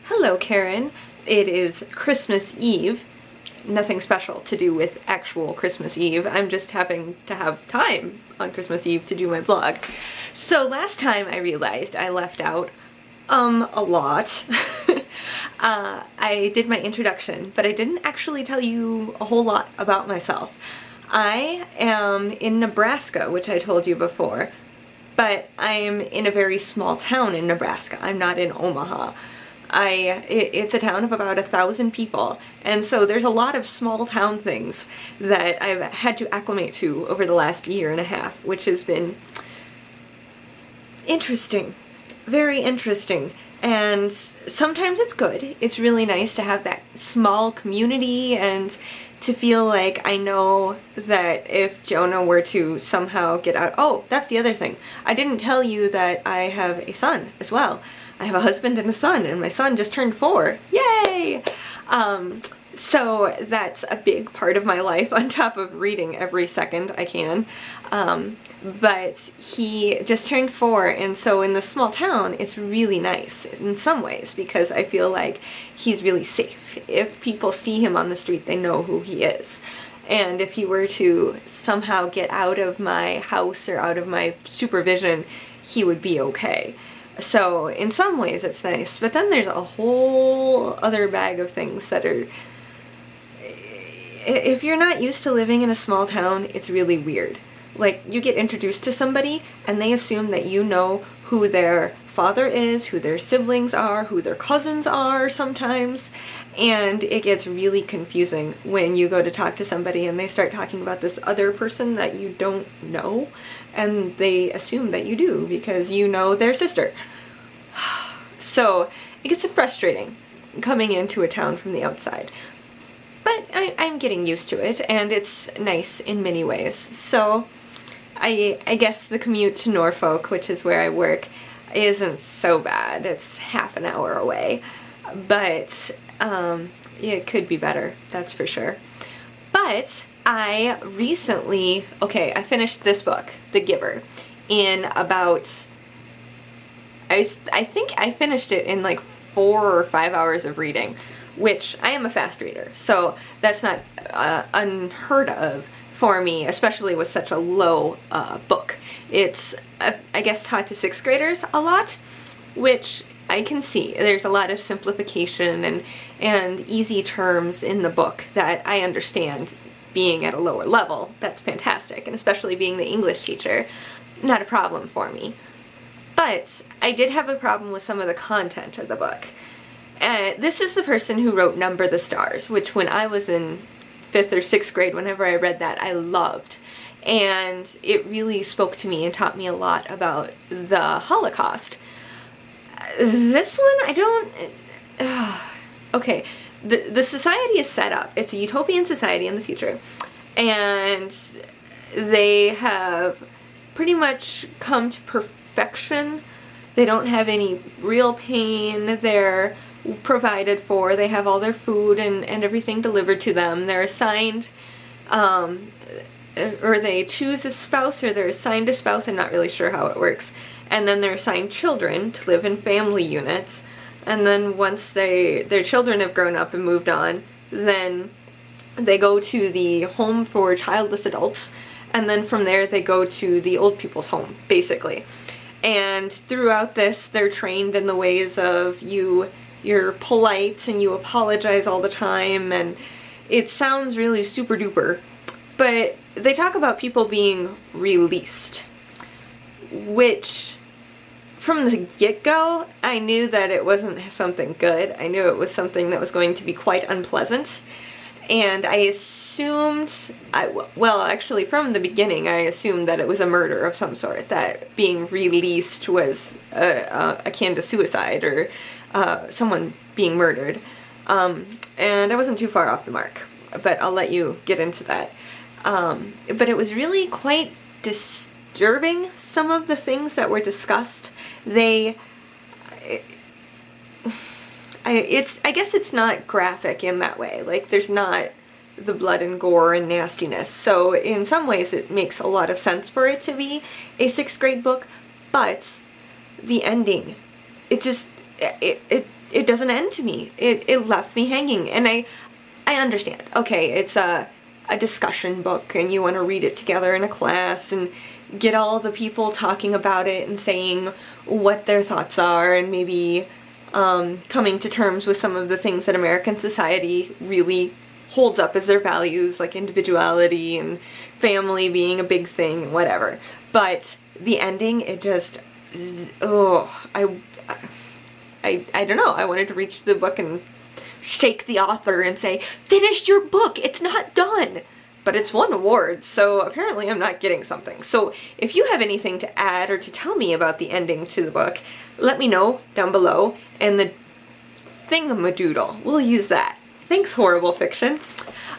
Hello, Karen. It is Christmas Eve. Nothing special to do with actual Christmas Eve. I'm just having to have time on Christmas Eve to do my vlog. So last time I realized I left out a lot. I did my introduction, but I didn't actually tell you a whole lot about myself. I am in Nebraska, which I told you before, but I'm in a very small town in Nebraska. I'm not in Omaha. It's a town of about 1,000 people, and so there's a lot of small town things that I've had to acclimate to over the last year and a half, which has been interesting, very interesting. And sometimes it's good. It's really nice to have that small community and to feel like I know that if Jonah were to somehow get out... Oh, that's the other thing. I didn't tell you that I have a son as well. I have a husband and a son, and my son just turned 4. Yay! So that's a big part of my life, on top of reading every second I can. But he just turned 4, and so in this small town, it's really nice in some ways, because I feel like he's really safe. If people see him on the street, they know who he is. And if he were to somehow get out of my house or out of my supervision, he would be okay. So in some ways it's nice, but then there's a whole other bag of things that are... If you're not used to living in a small town, it's really weird. Like, you get introduced to somebody and they assume that you know who their father is, who their siblings are, who their cousins are sometimes, and it gets really confusing when you go to talk to somebody and they start talking about this other person that you don't know, and they assume that you do because you know their sister. So it gets frustrating coming into a town from the outside. But I'm getting used to it, and it's nice in many ways. So I guess the commute to Norfolk, which is where I work, isn't so bad. It's half an hour away. But it could be better, that's for sure. But I recently, I finished this book, The Giver, in about, I think I finished it in like 4 or 5 hours of reading, which I am a fast reader, so that's not unheard of for me, especially with such a low book. It's, I guess, taught to 6th graders a lot, which I can see. There's a lot of simplification and easy terms in the book that I understand being at a lower level. That's fantastic, and especially being the English teacher, not a problem for me. But I did have a problem with some of the content of the book. This is the person who wrote Number the Stars, which when I was in 5th or 6th grade, whenever I read that, I loved. And it really spoke to me and taught me a lot about the Holocaust. This one, I don't... Okay, the society is set up. It's a utopian society in the future. And they have pretty much come to perfection. They don't have any real pain. They're provided for. They have all their food and everything delivered to them. They're assigned, or they choose a spouse, or they're assigned a spouse. I'm not really sure how it works. And then they're assigned children to live in family units. And then once their children have grown up and moved on, then they go to the home for childless adults. And then from there they go to the old people's home, basically. And throughout this, they're trained in the ways of you're polite and you apologize all the time, and it sounds really super duper. But they talk about people being released, which from the get-go, I knew that it wasn't something good. I knew it was something that was going to be quite unpleasant. And I assumed, actually from the beginning, I assumed that it was a murder of some sort, that being released was akin to suicide or someone being murdered. And I wasn't too far off the mark, but I'll let you get into that. But it was really quite disturbing, some of the things that were discussed. I guess it's not graphic in that way. Like, there's not the blood and gore and nastiness. So in some ways it makes a lot of sense for it to be a 6th grade book, but the ending, it it doesn't end to me. It left me hanging, and I understand. Okay, it's a discussion book, and you want to read it together in a class and get all the people talking about it and saying what their thoughts are, and maybe coming to terms with some of the things that American society really holds up as their values, like individuality and family being a big thing, whatever. But the ending, it just, I don't know. I wanted to reach the book and shake the author and say, finish your book, it's not done. But it's won awards, so apparently I'm not getting something. So if you have anything to add or to tell me about the ending to the book, let me know down below. And the thingamadoodle, we'll use that. Thanks, Horrible Fiction.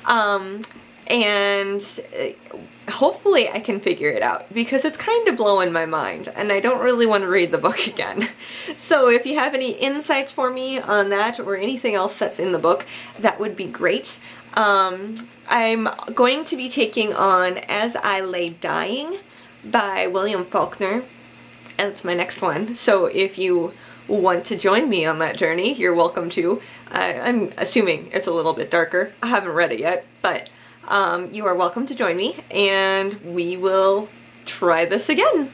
And hopefully I can figure it out, because it's kind of blowing my mind and I don't really want to read the book again. So if you have any insights for me on that or anything else that's in the book, that would be great. I'm going to be taking on As I Lay Dying by William Faulkner, and it's my next one. So if you want to join me on that journey, you're welcome to. I'm assuming it's a little bit darker. I haven't read it yet, but you are welcome to join me, and we will try this again.